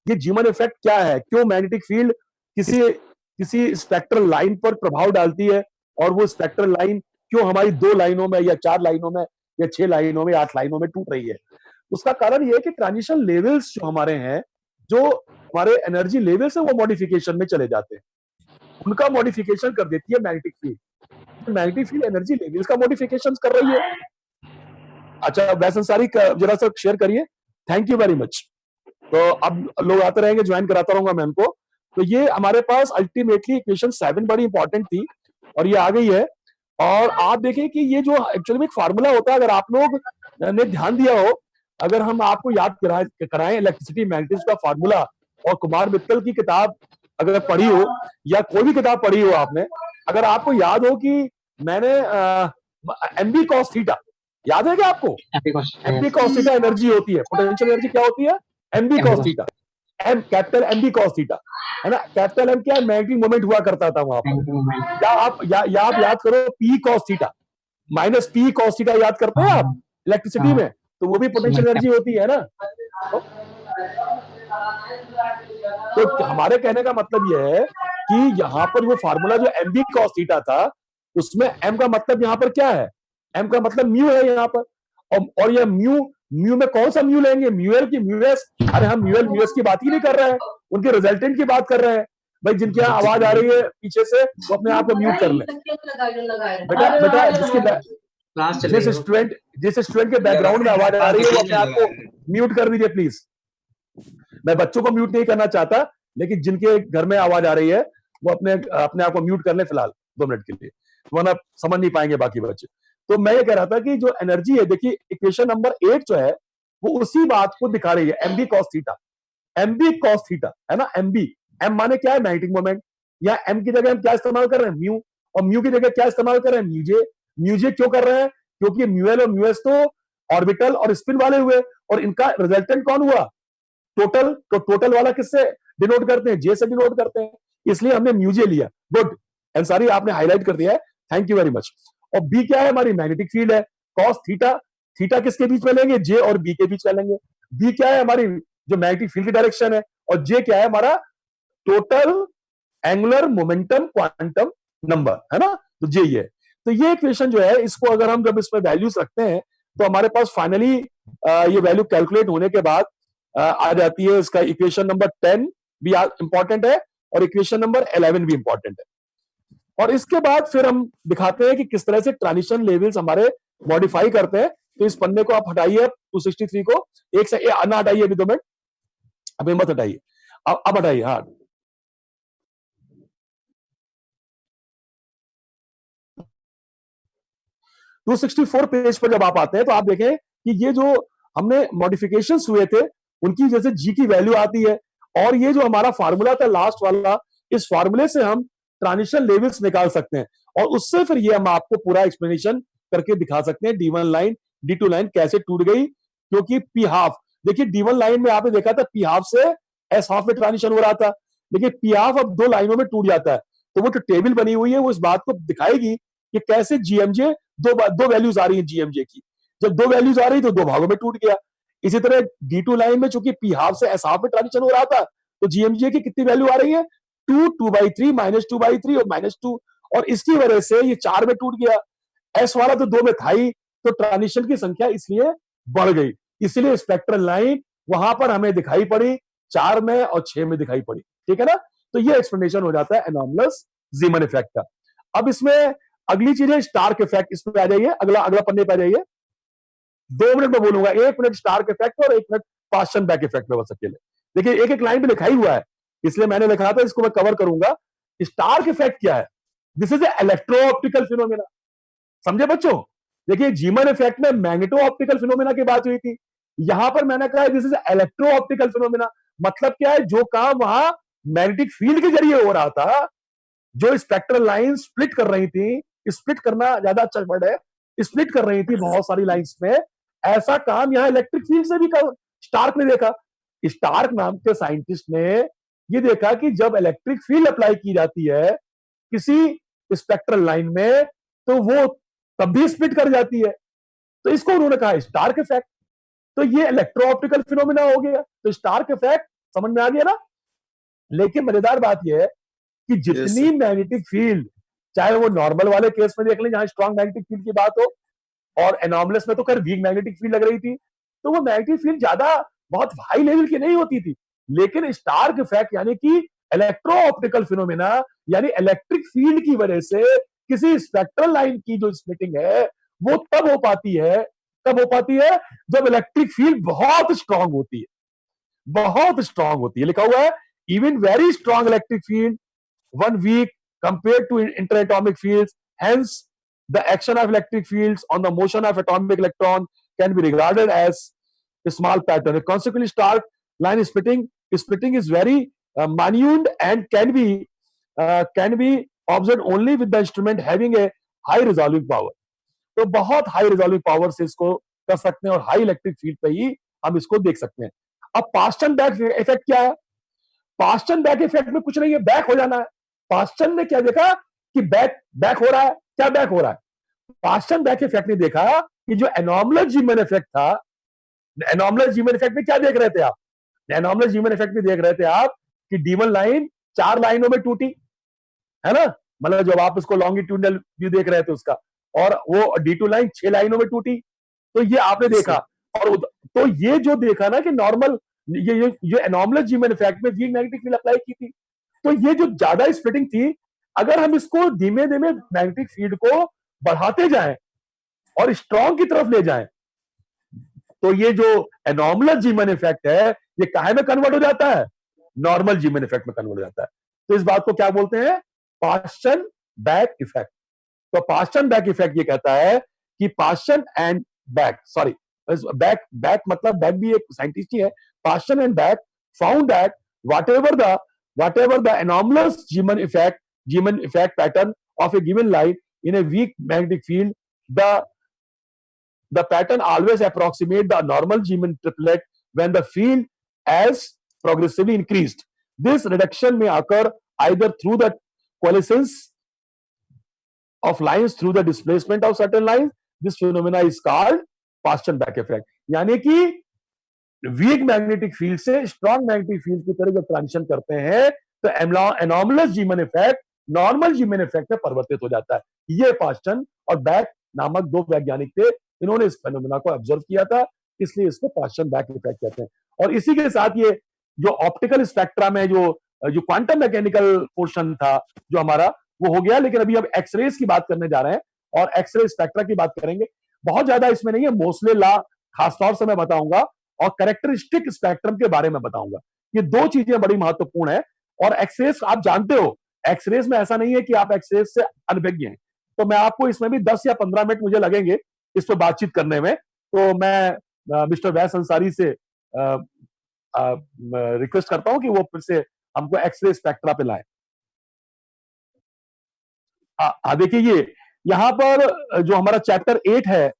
ये जीमन इफेक्ट क्या है, क्यों मैग्नेटिक फील्ड किसी किसी स्पेक्ट्रल लाइन पर प्रभाव डालती है, और वो स्पेक्ट्रल लाइन क्यों हमारी 2 लाइनों में या 4 लाइनों में या 6 लाइनों में 8 लाइनों में टूट रही है। उसका कारण ये है कि ट्रांजिशन लेवल्स जो हमारे हैं, जो हमारे एनर्जी लेवल्स है, वो मॉडिफिकेशन में चले जाते हैं। उनका मॉडिफिकेशन कर देती है magnetic field. Magnetic field energy levels का मॉडिफिकेशन कर रही है। अच्छा वैसे अंसारी जरा सा शेयर करिए, थैंक यू वेरी मच। तो अब लोग आते रहेंगे, ज्वाइन कराता रहूंगा मैं उनको। तो ये हमारे पास अल्टीमेटली इक्वेशन 7 बड़ी इंपॉर्टेंट थी और ये आ गई है। और आप देखें कि ये जो एक्चुअली में एक फार्मूला होता है, अगर आप लोग ने ध्यान दिया हो, अगर हम आपको याद कराएं इलेक्ट्रिसिटी मैग्नेटिज्म का फार्मूला, और कुमार मित्तल की किताब अगर पढ़ी हो या कोई भी किताब पढ़ी हो आपने, अगर आपको याद हो कि मैंने एमबी कॉस थीटा, याद है क्या आपको? एमबी कॉस थीटा एनर्जी होती है, पोटेंशियल एनर्जी क्या होती है? MB cos theta, M capital MB cos theta, है ना। कैपिटल एम क्या है? मैग्नेटिक मोमेंट हुआ करता था वहां पर। या आप याद करो P cos theta minus P cos theta, याद करते हैं आप इलेक्ट्रिसिटी में? तो वो भी पोटेंशियल एनर्जी होती है ना। तो हमारे कहने का मतलब यह है कि यहां पर वो फार्मूला जो एम बी कॉस थीटा था, उसमें एम का मतलब यहां पर क्या है? एम का मतलब म्यू है यहां पर। और ये म्यू, म्यू में कौन सा म्यू लेंगे? म्यूएल की म्यूएस? अरे हम म्यूएल म्यूएस की बात ही नहीं कर रहे हैं, उनके रिजल्टेंट की बात कर रहे हैं। भाई जिनके यहाँ आवाज आ रही है पीछे से, वो अपने आप को म्यूट कर ले। बेटा बेटा जिस स्टूडेंट के बैकग्राउंड में आवाज आ रही है, वो अपने आप को म्यूट कर दीजिए प्लीज। मैं बच्चों को म्यूट नहीं करना चाहता, लेकिन जिनके घर में आवाज आ रही है, वो अपने अपने आप को म्यूट कर ले फिलहाल 2 मिनट के लिए, वरना समझ नहीं पाएंगे बाकी बच्चे। तो मैं ये कह रहा था कि जो एनर्जी है, देखिए इक्वेशन नंबर 8 जो है, वो उसी बात को दिखा रही है, MB cos theta. MB cos theta है ना, एमबी, एम माने क्या है? Magnetic moment. या एम की जगह हम क्या इस्तेमाल कर रहे हैं? म्यू। और म्यू की जगह क्या इस्तेमाल कर रहे हैं? म्यूजे। म्यूजे क्यों कर रहे हैं? क्योंकि म्यूएल और म्यूएस तो ऑर्बिटल और स्पिन वाले हुए, और इनका रिजल्टेंट कौन हुआ? टोटल। तो टोटल वाला किससे डिनोट करते हैं? जे से डिनोट करते हैं, इसलिए हमने म्यूजे लिया। गुड अंसारी, आपने हाईलाइट कर दिया है, थैंक यू वेरी मच। और बी क्या है? हमारी मैग्नेटिक फील्ड है। कॉस थीटा, थीटा किसके बीच में लेंगे? जे और बी के बीच में लेंगे। बी क्या है? हमारी जो मैग्नेटिक फील्ड की डायरेक्शन है। और जे क्या है? हमारा total angular momentum quantum number, है ना। तो जे ये, तो ये इक्वेशन जो है, इसको अगर हम जब इसमें वैल्यूज रखते हैं, तो हमारे पास फाइनली ये वैल्यू कैलकुलेट होने के बाद आ जाती है। इसका इक्वेशन नंबर 10 भी इंपॉर्टेंट है, और इक्वेशन नंबर 11 भी इंपॉर्टेंट है। और इसके बाद फिर हम दिखाते हैं कि किस तरह से ट्रांजिशन लेवल्स हमारे मॉडिफाई करते हैं। तो इस पन्ने को आप हटाइए 263 को, एक से ना हटाइए अभी 2 मिनट, अभी मत हटाइए, अब हटाइए। हाँ, 264 पेज पर जब आप आते हैं, तो आप देखें कि ये जो हमने मॉडिफिकेशंस हुए थे, उनकी जैसे जी की वैल्यू आती है। और ये जो हमारा फार्मूला था लास्ट वाला, इस फार्मूले से हम ट्रांजिशन लेवल्स निकाल सकते हैं, और उससे फिर ये हम आपको पूरा एक्सप्लेनेशन करके दिखा सकते हैं D1 लाइन D2 लाइन कैसे टूट गई। क्योंकि पी हाफ, देखिए D1 लाइन में आपने देखा था पी हाफ से एस हाफ में ट्रांजिशन हो रहा था, लेकिन पी हाफ अब 2 लाइनों में टूट जाता है। तो वो जो टेबल बनी हुई है, वो इस बात को दिखाएगी कि कैसे जीएमजे दो वैल्यूज आ रही है जीएमजे की। जब 2 वैल्यूज आ रही तो 2 भागों में टूट गया। इसी तरह D2 लाइन में चूंकि पी हाफ से एस हाफ में ट्रांजिशन हो रहा था, तो जीएमजे की कितनी वैल्यू आ रही है? 2/3 -2/3 और -2, और इसकी वजह से ये 4 में टूट गया। एस वाला तो 2 में था ही, तो ट्रांजिशन की संख्या इसलिए बढ़ गई। इसलिए स्पेक्ट्रल लाइन वहां पर हमें दिखाई पड़ी 4 में और 6 में दिखाई पड़ी, ठीक है ना। तो ये एक्सप्लेनेशन हो जाता है एनॉमलस जीमन इफेक्ट का। अब इसमें अगली चीज है स्टार्क इफेक्ट। इसमें आ जाइए, अगला अगला पन्ने पे आ जाइए। 2 मिनट में बोलूंगा, 1 मिनट स्टार्क इफेक्ट और 1 मिनट पास्चन बैक इफेक्ट में बस अकेले। देखिए एक एक लाइन पे लिखा ही हुआ है, इसलिए मैंने लिखा था, इसको मैं कवर करूंगा। स्टार्क इफेक्ट क्या है? This is electro optical phenomena, समझे बच्चों? देखिए जीमन इफेक्ट में मैग्नेटो ऑप्टिकल फिनोमेना की बात हुई थी, यहां पर मैंने कहा this is electro optical phenomena. मतलब क्या है? जो काम वहां मैग्नेटिक फील्ड के जरिए हो रहा था, जो स्पेक्ट्रल लाइन स्प्लिट कर रही थी, स्प्लिट करना ज्यादा अच्छा वर्ड है, स्प्लिट कर रही थी बहुत सारी लाइंस में, ऐसा काम यहां इलेक्ट्रिक फील्ड से भी कर स्टार्क ने देखा। स्टार्क नाम के साइंटिस्ट ने ये देखा कि जब इलेक्ट्रिक फील्ड अप्लाई की जाती है किसी स्पेक्ट्रल लाइन में, तो वो तब भी स्प्लिट कर जाती है। तो इसको उन्होंने कहा स्टार्क इफेक्ट। तो ये इलेक्ट्रो ऑप्टिकल फिनोमिना हो गया। तो स्टार्क इफेक्ट समझ में आ गया ना? लेकिन मजेदार बात यह है कि यस जितनी मैग्नेटिक फील्ड, चाहे वो नॉर्मल वाले केस में देख लें जहां स्ट्रॉन्ग मैग्नेटिक फील्ड की बात हो, और एनॉमलस में तो खैर वीक मैग्नेटिक फील्ड लग रही थी, तो वो मैग्नेटिक फील्ड ज्यादा बहुत हाई लेवल की नहीं होती थी। लेकिन स्टार्क इफेक्ट यानी कि इलेक्ट्रो ऑप्टिकल फिनोमेना, यानी इलेक्ट्रिक फील्ड की वजह से किसी स्पेक्ट्रल लाइन की जो स्प्लिटिंग है वो तब हो पाती है, तब हो पाती है जब इलेक्ट्रिक फील्ड बहुत स्ट्रांग होती है, बहुत स्ट्रांग होती है। लिखा हुआ है even very strong electric field one weak compared to interatomic fields. Hence, the action of electric fields on the motion of atomic electron can be regarded as a small pattern. Consequently, stark line splitting is very minute and can be observed only with the instrument having a high resolving power. तो बहुत high resolving power से इसको कर सकते हैं और high electric field पे ही हम इसको देख सकते हैं। अब पास्टन बैक इफेक्ट क्या है? पास्टन बैक इफेक्ट में कुछ नहीं है, बैक हो जाना है। पास्टन ने क्या देखा कि बैक बैक हो रहा है। क्या बैक हो रहा है? पास्टन बैक इफेक्ट ने देखा कि जो एनॉमलस जीमन इफेक्ट था, एनॉमलस जीमन इफेक्ट में क्या देख रहे थे आप? एनॉमलस जीमन इफेक्ट में देख रहे थे आप कि डीमन लाइन 4 लाइनों में टूटी, है ना? मतलब जब आप उसको लॉन्गिट्यूडनल व्यू देख रहे थे उसका, और वो D2 लाइन 6 लाइनों में टूटी, तो ये आपने देखा। और तो ये जो देखा ना कि नॉर्मल, ये एनॉमलस जीमन इफेक्ट में वीक मैग्नेटिक फील्ड अप्लाई की थी, तो ये जो ज्यादा स्प्लिटिंग थी, अगर हम इसको धीमे धीमे मैग्नेटिक फील्ड को बढ़ाते जाएं और स्ट्रॉन्ग की तरफ ले जाएं, तो ये जो एनॉमलस जीमन इफेक्ट है ये काहे में कन्वर्ट हो जाता है? नॉर्मल जीमन इफेक्ट में कन्वर्ट हो जाता है। तो इस बात को क्या बोलते हैं? Paschen back effect. तो पास्टन बैक इफेक्ट ये कहता है कि Paschen and back, sorry, back back मतलब बैक भी एक साइंटिस्ट ही है। Paschen and back found that whatever the anomalous Zeeman effect pattern of a given light in a weak magnetic field, the pattern always approximate the normal Zeeman triplet when the field has progressively increased. This reduction may occur either through the coalescence of lines through the displacement of certain lines. This phenomena is called Paschen back effect. यानी कि weak magnetic field से strong magnetic field की तरफ जब transition करते हैं तो anomalous Zeeman effect normal Zeeman effect में परिवर्तित हो जाता है। ये पास्टन और बैक नामक दो वैज्ञानिक थे, इन्होंने इस फेनोमेना को ऑब्जर्व किया था, इसलिए इसको पास्टन बैक इफेक्ट कहते हैं। और इसी के साथ ये जो ऑप्टिकल स्पेक्ट्रा में जो क्वांटम मैकेनिकल पोर्शन था जो हमारा, वो हो गया। लेकिन अभी हम एक्सरेज की बात करने जा रहे हैं और एक्सरे स्पेक्ट्रा की बात करेंगे। बहुत ज्यादा इसमें नहीं है, मोस्ले लॉ खासतौर से मैं बताऊंगा और कैरेक्टरिस्टिक स्पेक्ट्रम के बारे में बताऊंगा। ये दो चीजें बड़ी महत्वपूर्ण है। और एक्सरेज आप जानते हो, एक्सरेज में ऐसा नहीं है कि आप एक्सरेज से अनभिज्ञ हैं। तो मैं आपको इसमें भी 10 या 15 मिनट मुझे लगेंगे इस पर बातचीत करने में। तो मैं मिस्टर वैस अंसारी से रिक्वेस्ट करता हूं कि वो फिर से हमको एक्सरे स्पेक्ट्रा पे लाएं। देखिए ये यहां पर जो हमारा चैप्टर 8 है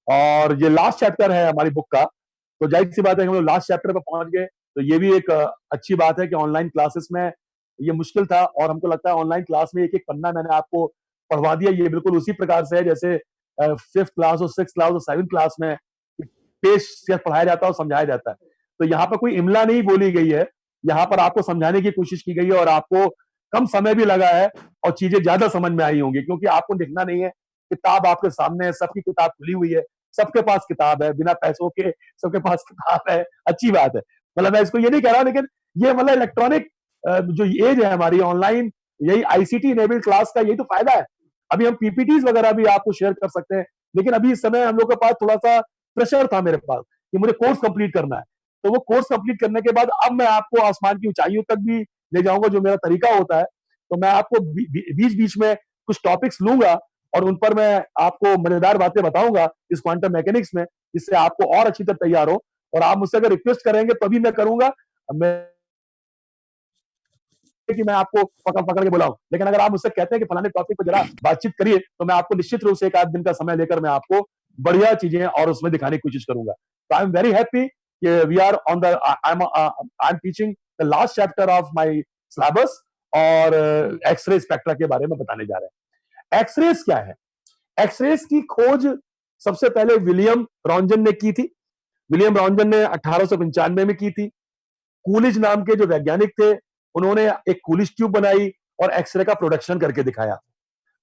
और ये लास्ट चैप्टर है हमारी बुक का, तो जाहिर सी बात है हम लोग लास्ट चैप्टर पर पहुंच गए। तो ये भी एक अच्छी बात है कि ऑनलाइन क्लासेस में ये मुश्किल था, और हमको लगता है ऑनलाइन क्लास में एक एक पन्ना मैंने आपको पढ़वा दिया। ये बिल्कुल उसी प्रकार से है जैसे 5th क्लास और 6th क्लास और 7th क्लास में पेज से पढ़ाया जाता है और समझाया जाता है। तो यहाँ पर कोई इमला नहीं बोली गई है, यहाँ पर आपको समझाने की कोशिश की गई है और आपको कम समय भी लगा है और चीजें ज्यादा समझ में आई होंगी, क्योंकि आपको लिखना नहीं है, किताब आपके सामने है, सबकी किताब खुली हुई है, सबके पास किताब है, बिना पैसों के सबके पास किताब है। अच्छी बात है, मतलब मैं इसको ये नहीं कह रहा, लेकिन ये मतलब इलेक्ट्रॉनिक जो एज है हमारी ऑनलाइन, यही आईसीटी इनेबल्ड क्लास का यही तो फायदा है। अभी हम पीपीटीज वगैरह भी आपको शेयर कर सकते हैं, लेकिन अभी इस समय हम लोग के पास थोड़ा सा प्रेशर था मेरे पास कि मुझे कोर्स कंप्लीट करना है। तो वो कोर्स कंप्लीट करने के बाद अब मैं आपको आसमान की ऊंचाइयों तक भी ले जाऊंगा, जो मेरा तरीका होता है। तो मैं आपको बीच बीच में कुछ टॉपिक्स लूंगा और उन पर मैं आपको मजेदार बातें बताऊंगा इस क्वांटम मैकेनिक्स में, जिससे आपको और अच्छी तरह तैयार हो। और आप मुझसे अगर रिक्वेस्ट करेंगे तभी मैं करूंगा, कि मैं आपको पकड़ पकड़ के बुलाऊं। लेकिन अगर आप मुझसे कहते हैं कि फलाने टॉपिक पर जरा बातचीत करिए, तो मैं आपको निश्चित रूप से एक आध दिन का समय लेकर मैं आपको बढ़िया चीजें और उसमें दिखाने की कोशिश करूंगा। तो I am very happy we are on the I am teaching the last chapter of my syllabus और एक्सरे स्पेक्ट्रा के बारे में बताने जा रहे हैं। एक्सरेज क्या है? एक्सरेज की खोज सबसे पहले विलियम रॉन्जन ने की थी। विलियम रॉन्जन ने 1895 में की थी कूलिज नाम के जो वैज्ञानिक थे, उन्होंने एक कूलिज ट्यूब बनाई और एक्सरे का प्रोडक्शन करके दिखाया।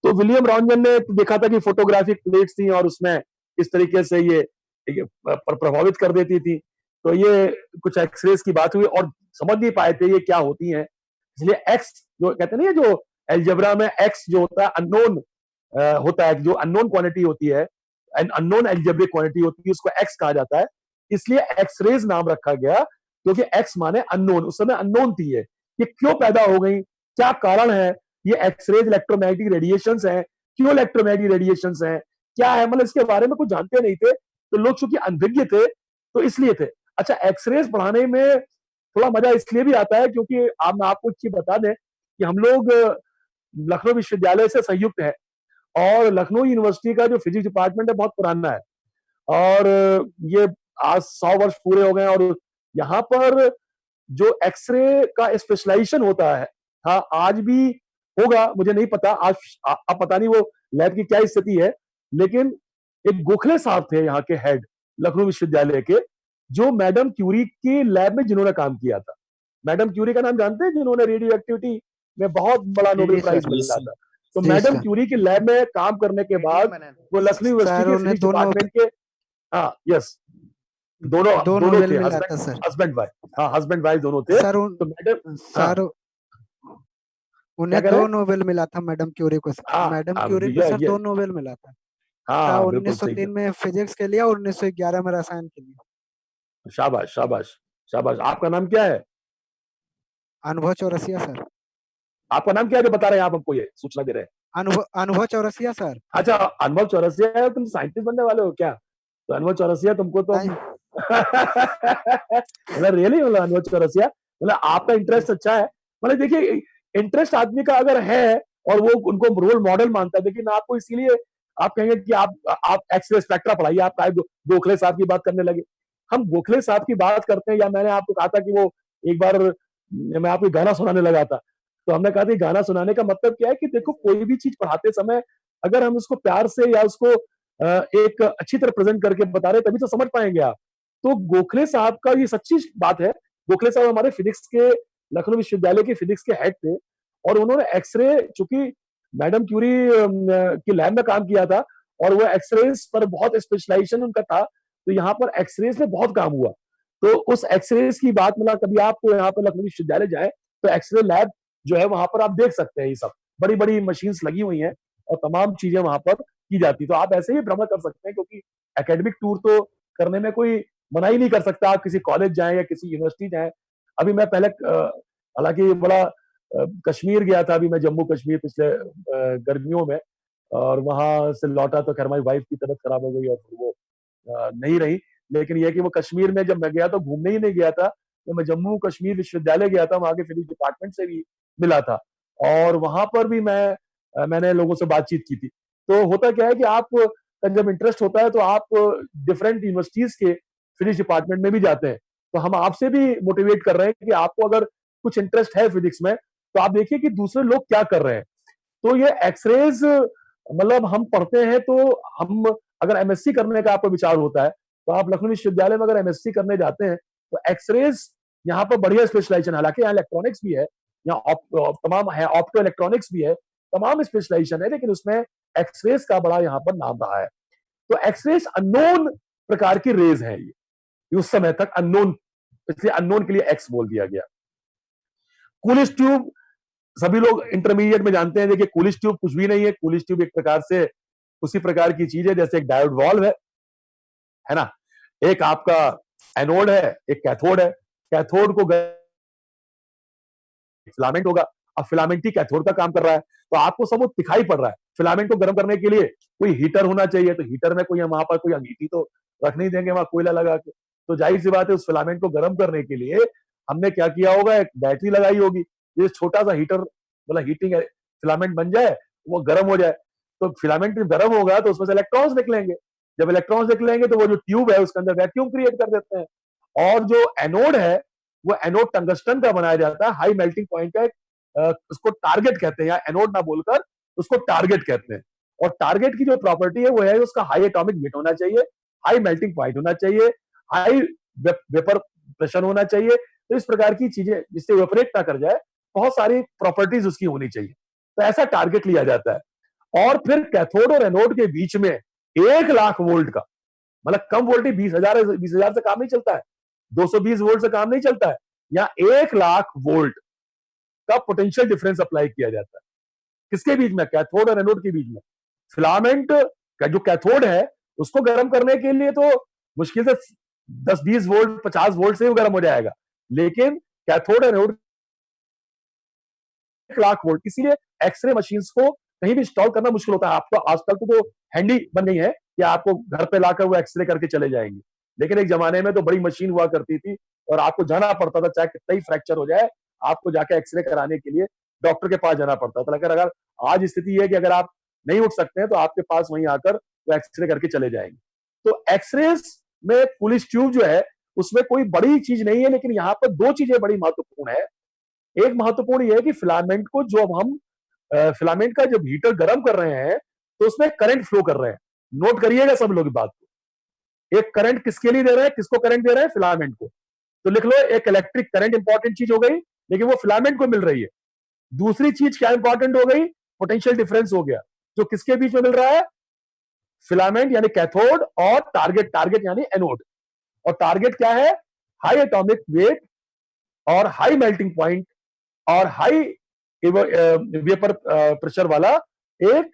तो विलियम रॉन्जन ने देखा था कि फोटोग्राफिक प्लेट्स थी और उसमें इस तरीके से ये प्रभावित कर देती थी। तो ये कुछ एक्सरेज की बात हुई और समझ नहीं पाए थे ये क्या होती हैं। इसलिए एक्स जो कहते हैं ना, जो एल्जेब्रा में एक्स जो होता है अननोन होता है, जो अननोन क्वांटिटी होती है, अननोन एल्जेब्रिक क्वांटिटी होती है, उसको एक्स कहा जाता है। इसलिए एक्सरेज नाम रखा गया क्योंकि एक्स माने अननोन, उस समय अननोन थी ये क्यों पैदा हो गई, क्या कारण है, ये एक्सरेज इलेक्ट्रोमैग्नेटिक रेडिएशंस हैं, क्यों इलेक्ट्रोमैग्नेटिक रेडिएशंस हैं, क्या है, मतलब इसके बारे में कुछ जानते नहीं थे। तो लोग चूंकि अनभिज्ञ थे तो इसलिए थे। अच्छा, एक्सरेज पढ़ाने में थोड़ा मजा इसलिए भी आता है क्योंकि आप मैं आपको एक चीज बता दें कि हम लोग लखनऊ विश्वविद्यालय से संयुक्त है और लखनऊ यूनिवर्सिटी का जो फिजिक्स डिपार्टमेंट है बहुत पुराना है और ये आज 100 वर्ष पूरे हो गए और यहाँ पर जो एक्सरे का स्पेशलाइजेशन होता है, हाँ आज भी होगा, मुझे नहीं पता आज, अब पता नहीं वो लैब की क्या स्थिति है, लेकिन एक गोखले साहब थे यहाँ के हेड लखनऊ विश्वविद्यालय के, जो मैडम क्यूरी की लैब में जिन्होंने काम किया था। मैडम क्यूरी का नाम जानते हैं, जिन्होंने रेडियो एक्टिविटी में बहुत बड़ा जी नोबेल जी प्राइज सर। मिला था। तो जी मैडम सर। क्यूरी की लैब में काम करने के रेडियम बाद बनाना वो लखनऊ यूनिवर्सिटी सर के उन्हें फिजिक्स डिपार्टमेंट के, हाँ यस, दोनों दो दोनों नोबेल थे, मिला हस्बैंड था सर। हस्बैंड वाइफ, हाँ हस्बैंड वाइफ दोनों थे। सर तो मैडम, हाँ सर क्या उन्हें कह रहे 2 हैं, नोबेल मिला था मैडम क्यूरी को। हाँ मैडम हाँ, क्यूरी को सर 2 नोबेल मिला था। था हाँ बिल्कुल सही 1903 में फिजिक्स के लिए और 1911 में रसायन के लिए। शाबाश शाबाश शाबाश। आपका नाम क्या है, अनुभव चौरसिया सर। आपका नाम क्या है जो बता रहे हैं आप हमको ये सूचना दे रहे हैं। अनुभव चौरसिया सर। अच्छा, अनुभव चौरसिया है, तुम साइंटिस्ट बनने वाले हो क्या, तो अनुभव चौरसिया तुमको तो नहीं हम मतलब रियली, मतलब अनुभव चौरसिया, मतलब आपका इंटरेस्ट अच्छा है। मतलब देखिए, इंटरेस्ट आदमी का अगर है और वो उनको रोल मॉडल मानता है, देखिए मैं आपको इसीलिए आप कहेंगे कि आप एक्सरे स्पेक्ट्रा पढ़ाइए, आप गोखले साहब की बात करने लगे। हम गोखले साहब की बात करते हैं, या मैंने आपको कहा था कि वो एक बार मैं आपको गाना सुनाने लगा था, तो हमने कहा था गाना सुनाने का मतलब क्या है कि देखो कोई भी चीज पढ़ाते समय अगर हम उसको प्यार से या उसको एक अच्छी तरह प्रेजेंट करके बता रहे तभी तो समझ पाएंगे आप। तो गोखले साहब का ये सच्ची बात है। गोखले साहब हमारे फिजिक्स के, लखनऊ विश्वविद्यालय के फिजिक्स के हेड थे और उन्होंने एक्सरे, चूंकि मैडम क्यूरी की लैब में काम किया था और वो एक्सरेज पर बहुत स्पेशलाइजेशन उनका था, तो यहाँ पर एक्सरेज में बहुत काम हुआ। तो उस एक्सरेज की बात, मतलब कभी आप यहाँ पर लखनऊ विश्वविद्यालय जाए तो एक्सरे लैब जो है वहां पर आप देख सकते हैं, ये सब बड़ी बड़ी मशीन्स लगी हुई हैं और तमाम चीजें वहां पर की जाती। तो आप ऐसे ही भ्रमण कर सकते हैं, क्योंकि एकेडमिक टूर तो करने में कोई मना ही नहीं कर सकता। आप किसी कॉलेज जाएं या किसी यूनिवर्सिटी जाएं। अभी मैं पहले हालांकि बड़ा कश्मीर गया था, अभी मैं जम्मू कश्मीर पिछले गर्मियों में, और वहां से लौटा तो खैर हमारी वाइफ की तबीयत खराब हो गई और फिर वो नहीं रही। लेकिन यह कि वो कश्मीर में जब मैं गया तो घूमने ही नहीं गया था, तो मैं जम्मू कश्मीर विश्वविद्यालय गया था, वहां के फिजिक्स डिपार्टमेंट से भी मिला था और वहां पर भी मैंने लोगों से बातचीत की थी। तो होता क्या है कि आप जब इंटरेस्ट होता है तो आप डिफरेंट यूनिवर्सिटीज के फिजिक्स डिपार्टमेंट में भी जाते हैं। तो हम आपसे भी मोटिवेट कर रहे हैं कि आपको अगर कुछ इंटरेस्ट है फिजिक्स में तो आप देखिए कि दूसरे लोग क्या कर रहे हैं। तो ये एक्सरेज, मतलब हम पढ़ते हैं तो हम अगर एमएससी करने का आपको विचार होता है तो आप लखनऊ विश्वविद्यालय में अगर एमएससी करने जाते हैं तो एक्सरेज यहाँ पर बढ़िया स्पेशलाइजेशन, हालांकि यहाँ इलेक्ट्रॉनिक्स भी है, यहाँ तमाम है, ऑप्टो इलेक्ट्रॉनिक्स भी है, तमाम स्पेशलाइजेशन है, लेकिन उसमें एक्सरेज का बड़ा यहाँ पर नाम रहा है। तो एक्सरेज अननोन प्रकार की रेज है, ये उस समय तक अननोन, इसलिए अननोन के लिए एक्स बोल दिया गया। कूलिज ट्यूब सभी लोग इंटरमीडिएट में जानते हैं। देखिए कूलिज ट्यूब कुछ भी नहीं है, कूलिज ट्यूब एक प्रकार से उसी प्रकार की चीज है जैसे एक डायोड वॉल्व है ना। एक आपका एनोड है, एक कैथोड है। कैथोड को फिलामेंट होगा, अब फिलामेंट ही कैथोड का काम कर रहा है, तो आपको सब वो दिखाई पड़ रहा है। फिलामेंट को गर्म करने के लिए कोई हीटर होना चाहिए, तो हीटर में कोई हम वहां पर कोई अंगीठी तो रख नहीं देंगे वहां कोयला लगा के। तो जाहिर सी बात है उस फिलामेंट को गर्म करने के लिए हमने क्या किया होगा, एक बैटरी लगाई होगी। ये छोटा सा हीटर, मतलब हीटिंग फिलामेंट बन जाए, वो गर्म हो जाए, तो फिलामेंट जब गर्म होगा तो उसमें से इलेक्ट्रॉन्स निकलेंगे। जब इलेक्ट्रॉन्स निकलेंगे तो वो जो ट्यूब है उसके अंदर वैक्यूम क्रिएट कर देते हैं। और जो एनोड है वो एनोड टंगस्टन का बनाया जाता है, हाई मेल्टिंग पॉइंट का, उसको टारगेट कहते हैं, या एनोड ना बोलकर उसको टारगेट कहते हैं। और टारगेट की जो प्रॉपर्टी है वो है उसका हाई एटॉमिक वेट होना चाहिए, हाई मेल्टिंग पॉइंट होना चाहिए, हाई वेपर प्रेशर होना चाहिए। तो इस प्रकार की चीजें जिससे इवेपोरेट ना कर जाए, बहुत सारी प्रॉपर्टीज उसकी होनी चाहिए। तो ऐसा टारगेट लिया जाता है। और फिर कैथोड और एनोड के बीच में 1,00,000 वोल्ट का, मतलब कम वोल्टेज 20,000 से काम नहीं चलता है, 220 वोल्ट से काम नहीं चलता है, या 1,00,000 वोल्ट का पोटेंशियल डिफरेंस अप्लाई किया जाता है। किसके बीच में? कैथोड और एनोड के बीच में। फिलामेंट का जो कैथोड है उसको गर्म करने के लिए तो मुश्किल से 10-20 वोल्ट 50 वोल्ट से ही गर्म हो जाएगा, लेकिन कैथोड और एनोड 1,00,000 वोल्ट, इसीलिए एक्सरे मशीन को कहीं भी इंस्टॉल करना मुश्किल होता है। आपको आजकल तो हैंडी बन गई है कि आपको घर पे लाकर वो एक्सरे करके चले जाएंगे, लेकिन एक जमाने में तो बड़ी मशीन हुआ करती थी और आपको जाना पड़ता था, चाहे कितना ही फ्रैक्चर हो जाए, आपको जाके एक्सरे कराने के लिए डॉक्टर के पास जाना पड़ता था। लेकिन अगर आज स्थिति है कि अगर आप नहीं उठ सकते हैं तो आपके पास वहीं आकर वो एक्सरे करके चले जाएंगे। तो एक्सरे में पुलिस ट्यूब जो है उसमें कोई बड़ी चीज नहीं है, लेकिन यहाँ पर दो चीजें बड़ी महत्वपूर्ण है। एक महत्वपूर्ण यह है कि फिलामेंट को जो अब हम फिलामेंट का जब हीटर गर्म कर रहे हैं तो उसमें करंट फ्लो कर रहे हैं। नोट करिएगा सब लोग बात को। एक करंट किसके लिए दे रहे हैं? किसको करंट दे रहे हैं? फिलामेंट को। तो लिख लो, एक इलेक्ट्रिक करंट इंपॉर्टेंट चीज हो गई, लेकिन वो फिलामेंट को मिल रही है। दूसरी चीज क्या इंपॉर्टेंट हो गई? पोटेंशियल डिफरेंस हो गया, जो किसके बीच में मिल रहा है? फिलामेंट यानी कैथोड और टारगेट, टारगेट यानी एनोड। और टारगेट क्या है? हाई एटॉमिक वेट और हाई मेल्टिंग पॉइंट और हाई वेपर प्रेशर वाला एक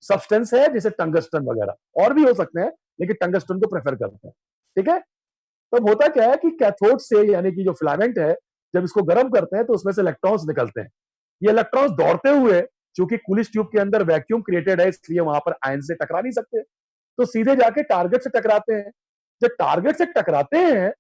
सब्सटेंस है, जैसे टंगस्टन वगैरह, और भी हो सकते हैं, लेकिन टंगस्टन को प्रेफर करते हैं। ठीक है। तो होता क्या है कि कैथोड से, यानी कि जो फिलामेंट है, जब इसको गर्म करते हैं तो उसमें से इलेक्ट्रॉन्स निकलते हैं। ये इलेक्ट्रॉन्स दौड़ते हुए, चूंकि कूलिंग ट्यूब के अंदर वैक्यूम क्रिएटेड है, इसलिए वहां पर आयन से टकरा नहीं सकते, तो सीधे जाके टारगेट से टकराते हैं। जब टारगेट से टकराते हैं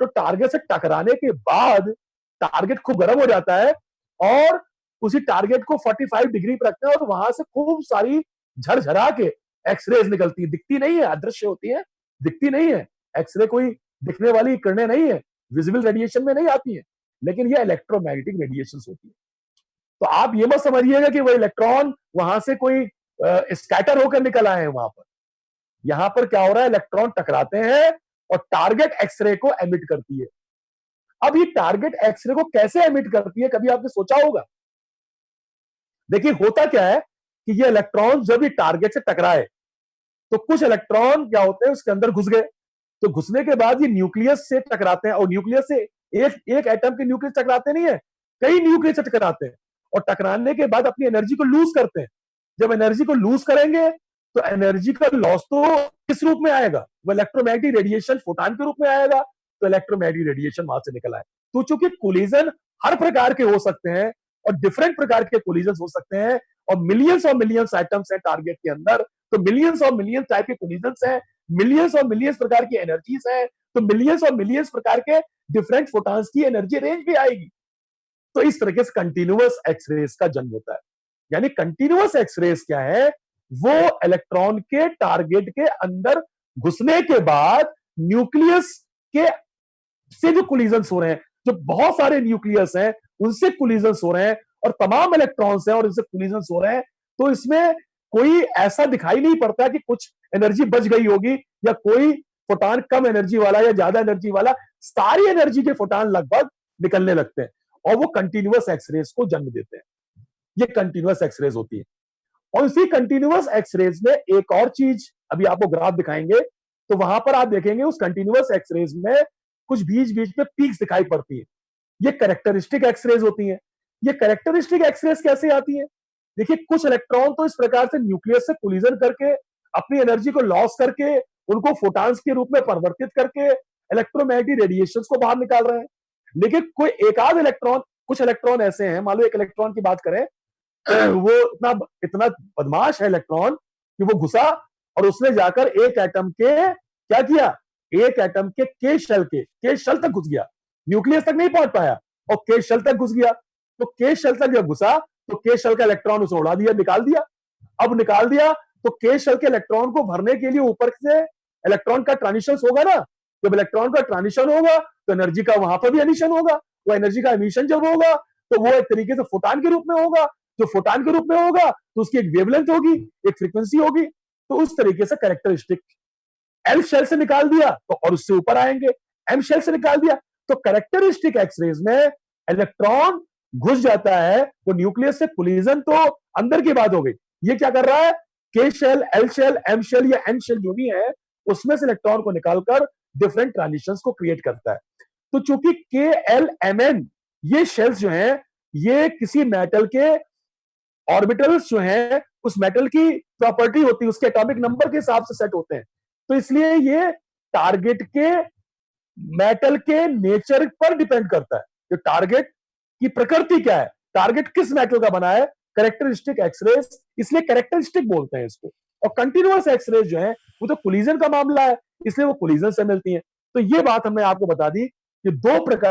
तो टारगेट से टकराने के बाद टारगेट खूब गर्म हो जाता है और उसी टारगेट को 45 डिग्री पर रखते हैं और वहां से खूब सारी झरझरा के एक्सरेज निकलती है। दिखती नहीं है, अदृश्य होती है, दिखती नहीं है। एक्सरे कोई दिखने वाली किरणें नहीं है, विजिबल रेडिएशन में नहीं आती है, लेकिन ये इलेक्ट्रोमैग्नेटिक रेडिएशन होती है। तो आप ये मत समझिएगा कि वो इलेक्ट्रॉन वहां से कोई स्कैटर होकर निकल आए हैं। वहां पर, यहां पर क्या हो रहा है? इलेक्ट्रॉन टकराते हैं और टारगेट एक्सरे को एमिट करती है। अब ये टारगेट एक्सरे को कैसे एमिट करती है, कभी आपने सोचा होगा? देखिए, होता क्या है कि ये इलेक्ट्रॉन जब ये टारगेट से टकराए तो कुछ इलेक्ट्रॉन क्या होते हैं, उसके अंदर घुस गए। तो घुसने के बाद ये न्यूक्लियस से टकराते हैं, और न्यूक्लियस से एक एटम के न्यूक्लियस टकराते नहीं है, कई न्यूक्लियस से टकराते हैं, और टकराने के बाद अपनी एनर्जी को लूज करते हैं। जब एनर्जी को लूज करेंगे तो एनर्जी का लॉस तो किस रूप में आएगा? वो इलेक्ट्रोमैग्नेटिक रेडिएशन, फोटॉन के रूप में आएगा। तो इलेक्ट्रोमैग्नेटिक रेडिएशन वहां से निकल आए। तो चूंकि कोलिजन हर प्रकार के हो सकते हैं और डिफरेंट प्रकार के कोलिजन हो सकते हैं, और मिलियंस आइटम्स हैं टारगेट के अंदर, तो मिलियंस टाइप के कोलिजन हैं, मिलियंस प्रकार की एनर्जीज है, तो मिलियंस प्रकार के डिफरेंट फोटॉन्स की एनर्जी रेंज भी आएगी। तो इस तरीके से कंटिन्यूअस एक्सरेज का जन्म होता है। यानी कंटिन्यूअस एक्सरेज क्या है? वो इलेक्ट्रॉन के टारगेट के अंदर घुसने के बाद न्यूक्लियस के से जो कोलिजन्स हो रहे हैं, जो बहुत सारे न्यूक्लियस हैं उनसे कोलिजन्स हो रहे हैं, और तमाम इलेक्ट्रॉन्स हैं और इनसे कोलिजन्स हो रहे हैं, तो इसमें कोई ऐसा दिखाई नहीं पड़ता कि कुछ एनर्जी बच गई होगी, या कोई फोटॉन कम एनर्जी वाला या ज्यादा एनर्जी वाला, सारी एनर्जी के फोटॉन लगभग निकलने लगते हैं, और वो कंटिन्यूअस एक्सरेज को जन्म देते हैं। ये कंटिन्यूअस एक्सरेज होती है। और इसी कंटिन्यूअस एक्सरेज में एक और चीज, अभी आपको ग्राफ दिखाएंगे, तो वहां पर आप देखेंगे उस कंटिन्यूअस एक्सरेज में कुछ बीच बीच में पीक्स दिखाई पड़ती है। ये कैरेक्टरिस्टिक एक्सरेज होती है। ये कैरेक्टरिस्टिक एक्सरेज कैसे आती है? देखिए, कुछ इलेक्ट्रॉन तो इस प्रकार से न्यूक्लियस से कोलिजन करके अपनी एनर्जी को लॉस करके उनको फोटॉन्स के रूप में परिवर्तित करके इलेक्ट्रोमैग्नेटिक रेडिएशंस को बाहर निकाल रहे हैं। लेकिन कोई एक आध इलेक्ट्रॉन, कुछ इलेक्ट्रॉन ऐसे हैं, मान लो एक इलेक्ट्रॉन की बात करें, वो इतना इतना बदमाश है इलेक्ट्रॉन कि वो घुसा और उसने जाकर एक एटम के क्या किया? एक एटम के शेल तक घुस गया, न्यूक्लियस तक नहीं पहुंच पाया, और के शेल तक घुस गया। तो के शेल तक जब घुसा तो के शेल का इलेक्ट्रॉन उसे उड़ा दिया, निकाल दिया। अब निकाल दिया तो के शेल के इलेक्ट्रॉन को भरने के लिए ऊपर से इलेक्ट्रॉन का ट्रांजिशन होगा ना। जब इलेक्ट्रॉन का ट्रांजिशन होगा तो एनर्जी का वहां पर भी एमिशन होगा। वो एनर्जी का एमिशन जब होगा तो वो एक तरीके से फोटॉन के रूप में होगा। जो फोटॉन के रूप में होगा तो उसकी एक वेवलेंथ होगी, एक फ्रीक्वेंसी होगी। तो उस तरीके से कैरेक्टरिस्टिक एल शेल से निकाल दिया तो और उससे ऊपर आएंगे, एम शेल से निकाल दिया तो कैरेक्टरिस्टिक एक्सरेज में इलेक्ट्रॉन घुस जाता है, वो न्यूक्लियस से कोलिजन तो अंदर की बात हो गई, ये क्या कर रहा है, K shell, L shell, M shell या एन शेल जो भी है, उसमें से इलेक्ट्रॉन को निकालकर डिफरेंट ट्रांजिशंस को क्रिएट करता है। तो चूंकि के एल एम एन ये शेल्स जो हैं, ये किसी मेटल के ऑर्बिटल्स जो हैं, उस मेटल की प्रॉपर्टी होती है, उसके एटॉमिक नंबर के हिसाब से सेट होते हैं। तो इसलिए ये टारगेट के मेटल के नेचर पर डिपेंड करता है कि टारगेट की प्रकृति क्या है, टारगेट किस मेटल का बना है, कैरेक्टरिस्टिक एक्सरेज, इसलिए कैरेक्टरिस्टिक बोलते हैं इसको। और कंटिन्यूअस एक्सरेज जो है वो तो कोलिजन का मामला है, इसलिए वो कोलिजन से मिलती है। तो ये बात हमने आपको बता दी कि दो प्रकार